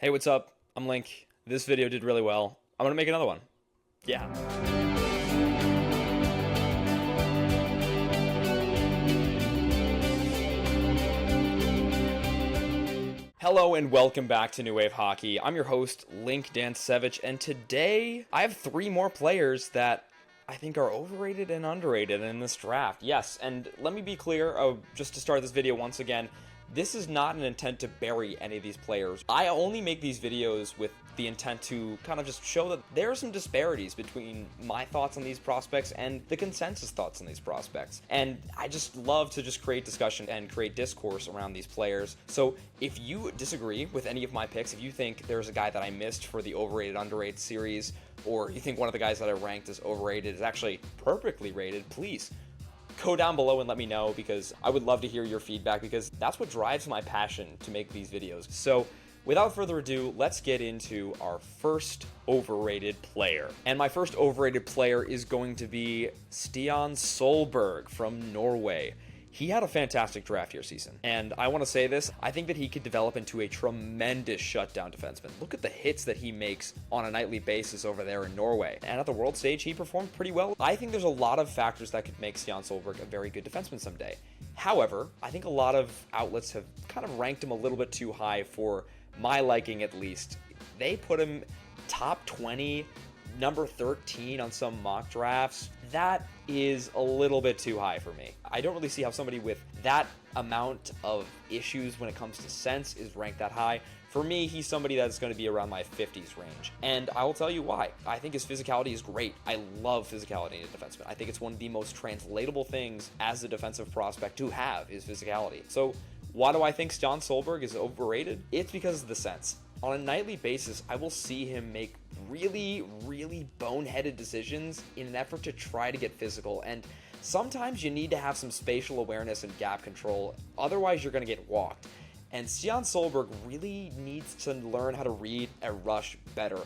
Hey, what's up? I'm Link. This video did really well. I'm gonna make another one. Yeah. Hello and welcome back to New Wave Hockey. I'm your host, Link Dancevich, and today I have three more players that I think are overrated and underrated in this draft. Yes, and let me be clear, just to start this video once again, this is not an intent to bury any of these players. I only make these videos with the intent to kind of just show that there are some disparities between my thoughts on these prospects and the consensus thoughts on these prospects. And I just love to just create discussion and create discourse around these players. So if you disagree with any of my picks, if you think there's a guy that I missed for the overrated underrated series, or you think one of the guys that I ranked as overrated is actually perfectly rated, please go down below and let me know, because I would love to hear your feedback, because that's what drives my passion to make these videos. So without further ado, let's get into our first overrated player. And my first overrated player is going to be Stian Solberg from Norway. He had a fantastic draft year season, and I want to say this, I think that he could develop into a tremendous shutdown defenseman. Look at the hits that he makes on a nightly basis over there in Norway, and at the world stage he performed pretty well. I think there's a lot of factors that could make Stian Solberg a very good defenseman someday. However, I think a lot of outlets have kind of ranked him a little bit too high for my liking, at least. They put him top 20, number 13 on some mock drafts. That is a little bit too high for me. I don't really see how somebody with that amount of issues when it comes to sense is ranked that high. For me, he's somebody that's going to be around my 50s range. And I will tell you why. I think his physicality is great. I love physicality in a defenseman. I think it's one of the most translatable things as a defensive prospect to have is physicality. So why do I think Stian Solberg is overrated? It's because of the sense. On a nightly basis, I will see him make really boneheaded decisions in an effort to try to get physical, and sometimes you need to have some spatial awareness and gap control, otherwise you're going to get walked. And Stian Solberg really needs to learn how to read a rush better.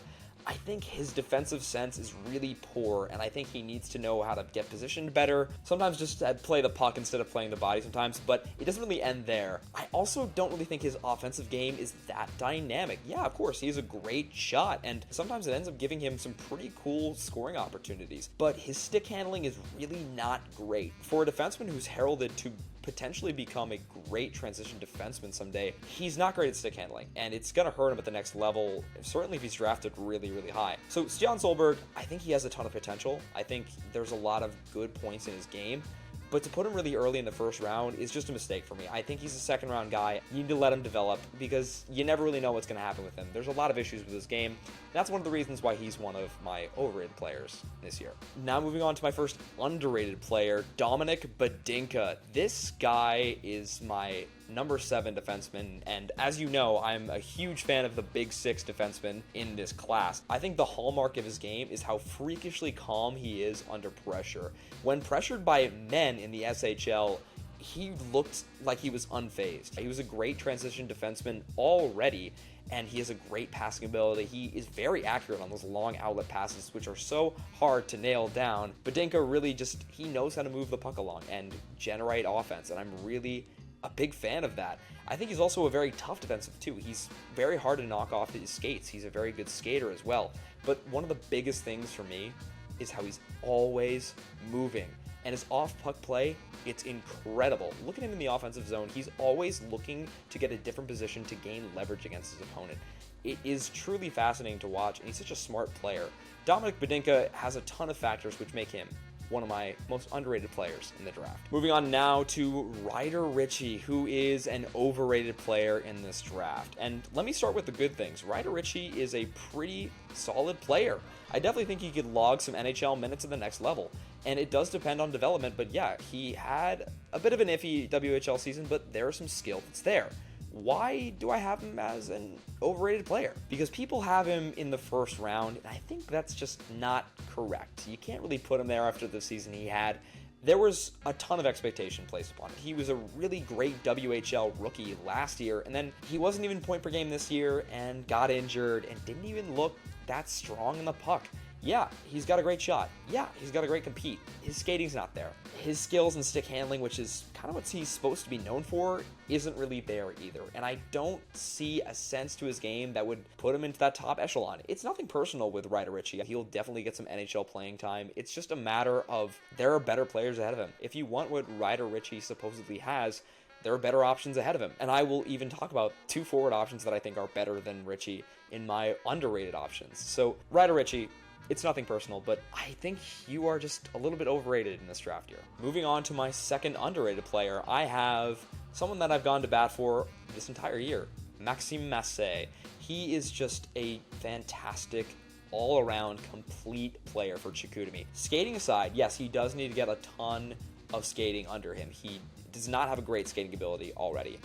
I think his defensive sense is really poor, and I think he needs to know how to get positioned better. Sometimes just play the puck instead of playing the body sometimes, but it doesn't really end there. I also don't really think his offensive game is that dynamic. Yeah, of course, he has a great shot, and sometimes it ends up giving him some pretty cool scoring opportunities, but his stick handling is really not great. For a defenseman who's heralded to potentially become a great transition defenseman someday, he's not great at stick handling, and it's going to hurt him at the next level, certainly if he's drafted really high. So Stian Solberg, I think he has a ton of potential. I think there's a lot of good points in his game, but to put him really early in the first round is just a mistake for me. I think he's a second round guy. You need to let him develop, because you never really know what's going to happen with him. There's a lot of issues with his game. That's one of the reasons why he's one of my overrated players this year. Now moving on to my first underrated player, Dominic Badinka. This guy is my number 7 defenseman, and as you know, I'm a huge fan of the big 6 defensemen in this class. I think the hallmark of his game is how freakishly calm he is under pressure. When pressured by men in the SHL, he looked like he was unfazed. He was a great transition defenseman already, and he has a great passing ability. He is very accurate on those long outlet passes, which are so hard to nail down. Badinka really he knows how to move the puck along and generate offense, and I'm really a big fan of that. I think he's also a very tough defensive too. He's very hard to knock off his skates. He's a very good skater as well. But one of the biggest things for me is how he's always moving. And his off-puck play, it's incredible. Look at him in the offensive zone. He's always looking to get a different position to gain leverage against his opponent. It is truly fascinating to watch, and he's such a smart player. Dominic Badinka has a ton of factors which make him one of my most underrated players in the draft. Moving on now to Ryder Ritchie, who is an overrated player in this draft. And let me start with the good things. Ryder Ritchie is a pretty solid player. I definitely think he could log some NHL minutes at the next level. And it does depend on development, but yeah, he had a bit of an iffy WHL season, but there is some skill that's there. Why do I have him as an overrated player? Because people have him in the first round, and I think that's just not correct. You can't really put him there after the season he had. There was a ton of expectation placed upon him. He was a really great WHL rookie last year, and then he wasn't even point per game this year and got injured and didn't even look that strong in the puck. Yeah, he's got a great shot. Yeah, he's got a great compete. His skating's not there. His skills and stick handling, which is kind of what he's supposed to be known for, isn't really there either. And I don't see a sense to his game that would put him into that top echelon. It's nothing personal with Ryder Ritchie. He'll definitely get some NHL playing time. It's just a matter of there are better players ahead of him. If you want what Ryder Ritchie supposedly has, there are better options ahead of him. And I will even talk about 2 forward options that I think are better than Ritchie in my underrated options. So Ryder Ritchie, it's nothing personal, but I think you are just a little bit overrated in this draft year. Moving on to my second underrated player, I have someone that I've gone to bat for this entire year, Maxim Masse. He is just a fantastic all-around complete player for Chicoutimi. Skating aside, yes, he does need to get a ton of skating under him. He does not have a great skating ability already,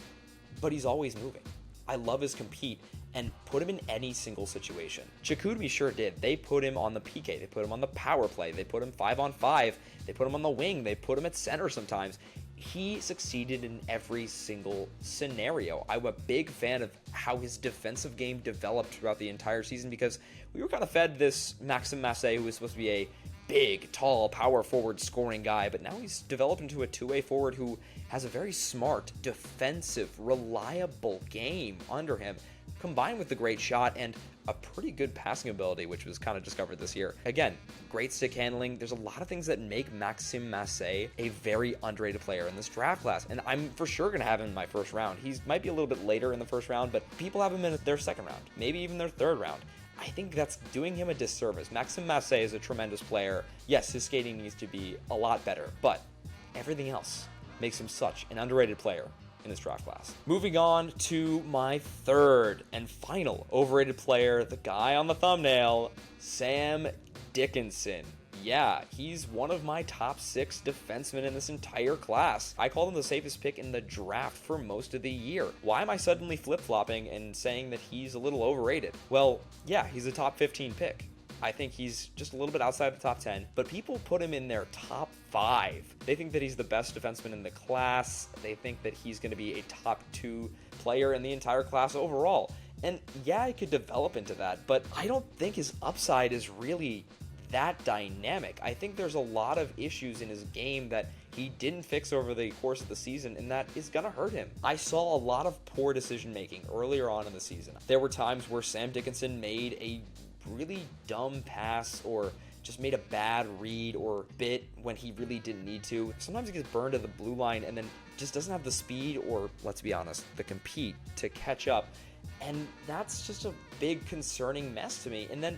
but he's always moving. I love his compete, and put him in any single situation. Chicoutimi sure did. They put him on the PK, they put him on the power play, they put him 5-on-5, they put him on the wing, they put him at center sometimes. He succeeded in every single scenario. I'm a big fan of how his defensive game developed throughout the entire season, because we were kind of fed this Maxim Masse, who was supposed to be a big, tall, power forward scoring guy, but now he's developed into a two-way forward who has a very smart, defensive, reliable game under him, combined with the great shot and a pretty good passing ability, which was kind of discovered this year. Again, great stick handling. There's a lot of things that make Maxim Masse a very underrated player in this draft class, and I'm for sure going to have him in my first round. He might be a little bit later in the first round, but people have him in their second round, maybe even their third round. I think that's doing him a disservice. Maxim Masse is a tremendous player. Yes, his skating needs to be a lot better, but everything else makes him such an underrated player in this draft class. Moving on to my third and final overrated player, the guy on the thumbnail, Sam Dickinson. Yeah, he's one of my top 6 defensemen in this entire class. I called him the safest pick in the draft for most of the year. Why am I suddenly flip-flopping and saying that he's a little overrated? Well, yeah, he's a top 15 pick. I think he's just a little bit outside the top 10, but people put him in their top 5. They think that he's the best defenseman in the class. They think that he's going to be a top 2 player in the entire class overall. And yeah, I could develop into that, but I don't think his upside is really that dynamic. I think there's a lot of issues in his game that he didn't fix over the course of the season, and that is gonna hurt him. I saw a lot of poor decision making earlier on in the season. There were times where Sam Dickinson made a really dumb pass or just made a bad read or bit when he really didn't need to. Sometimes he gets burned at the blue line and then just doesn't have the speed or, let's be honest, the compete to catch up. And that's just a big concerning mess to me. And then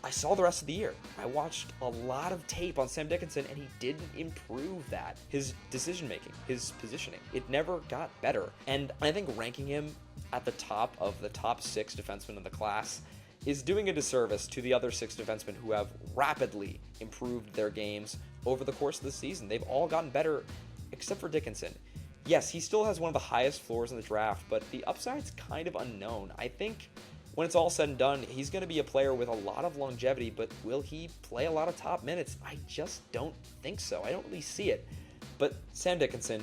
I saw the rest of the year. I watched a lot of tape on Sam Dickinson, and he didn't improve that. His decision-making, his positioning, it never got better. And I think ranking him at the top of the top 6 defensemen in the class is doing a disservice to the other 6 defensemen who have rapidly improved their games over the course of the season. They've all gotten better, except for Dickinson. Yes, he still has one of the highest floors in the draft, but the upside's kind of unknown. I think when it's all said and done, he's going to be a player with a lot of longevity, but will he play a lot of top minutes? I just don't think so. I don't really see it. But Sam Dickinson,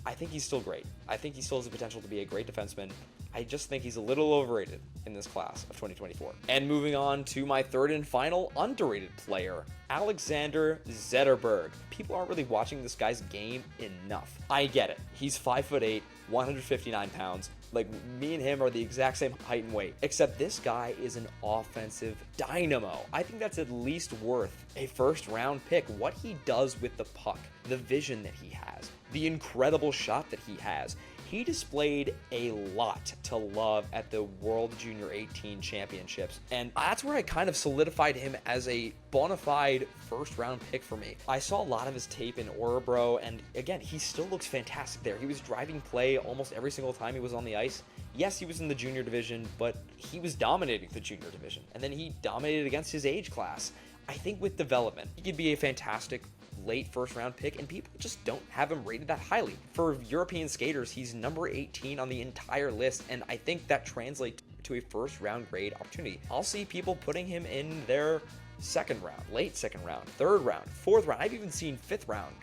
I think he's still great. I think he still has the potential to be a great defenseman. I just think he's a little overrated in this class of 2024. And moving on to my third and final underrated player, Alexander Zetterberg. People aren't really watching this guy's game enough. I get it. He's 5'8", 159 pounds. Like, me and him are the exact same height and weight, except this guy is an offensive dynamo. I think that's at least worth a first-round pick. What he does with the puck, the vision that he has, the incredible shot that he has. He displayed a lot to love at the World Junior 18 Championships, and that's where I kind of solidified him as a bona fide first-round pick for me. I saw a lot of his tape in Orebro, and again, he still looks fantastic there. He was driving play almost every single time he was on the ice. Yes, he was in the junior division, but he was dominating the junior division, and then he dominated against his age class. I think with development, he could be a fantastic late first round pick, and people just don't have him rated that highly. For European skaters, he's number 18 on the entire list, and I think that translates to a first round grade opportunity. I'll see people putting him in their second round, late second round, third round, fourth round. I've even seen fifth round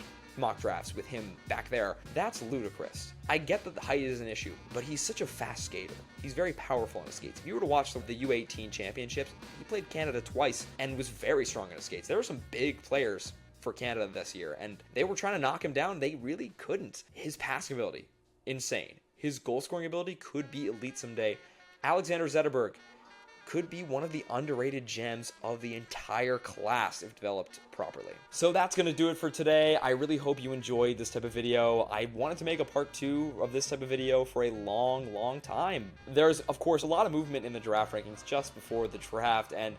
mock drafts with him back there. That's ludicrous. I get that the height is an issue, but he's such a fast skater. He's very powerful on his skates. If you were to watch the U18 championships, he played Canada twice and was very strong on his skates. There were some big players for Canada this year, and they were trying to knock him down. They really couldn't. His passing ability, insane. His goal-scoring ability could be elite someday. Alexander Zetterberg could be one of the underrated gems of the entire class if developed properly. So that's going to do it for today. I really hope you enjoyed this type of video. I wanted to make a part 2 of this type of video for a long time. There's, of course, a lot of movement in the draft rankings just before the draft, and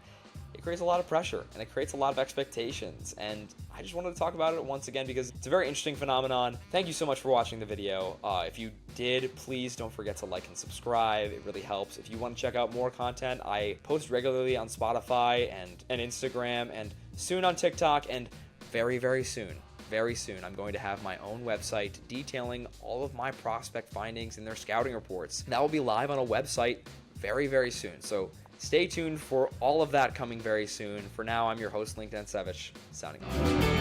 it creates a lot of pressure and it creates a lot of expectations, and I just wanted to talk about it once again because it's a very interesting phenomenon. Thank you so much for watching the video. If you did, please don't forget to like and subscribe. It really helps. If you want to check out more content, I post regularly on Spotify and Instagram, and soon on TikTok, and very soon, I'm going to have my own website detailing all of my prospect findings and their scouting reports. That will be live on a website very soon. So stay tuned for all of that coming very soon. For now, I'm your host, LinkedIn Savage, signing off.